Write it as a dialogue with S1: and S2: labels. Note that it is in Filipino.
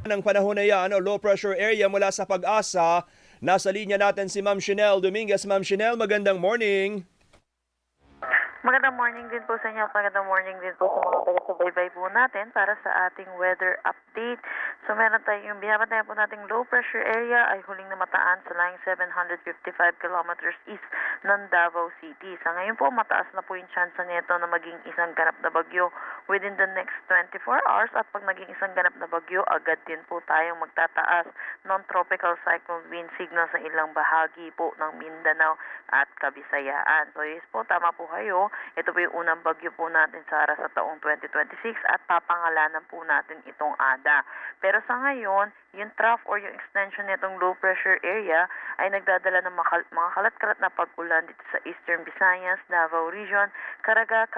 S1: Ng panahon na yan, low pressure area mula sa Pag-asa. Nasa linya natin si Ma'am Shinel Dominguez. Ma'am Shinel, magandang morning.
S2: Magandang morning din po sa inyo. Magandang morning din po sa mga taga-subaybay po natin para sa ating weather update. So meron tayong binabantayan po nating low pressure area ay huling namataan sa line 755 kilometers east ng Davao City. Sa ngayon po, mataas na po yung chance nito na maging isang ganap na bagyo within the next 24 hours at pag naging isang ganap na bagyo, agad din po tayong magtataas ng tropical cyclone wind signal sa ilang bahagi po ng Mindanao at Kabisayaan. So yes po, tama po kayo. Ito po yung unang bagyo po natin sa taong 2026 at papangalanan po natin itong ADA. Pero sa ngayon, yung trough or yung extension nitong low pressure area ay nagdadala ng mga kalat-kalat na pag-ulan dito sa Eastern Visayas, Davao Region, Caraga,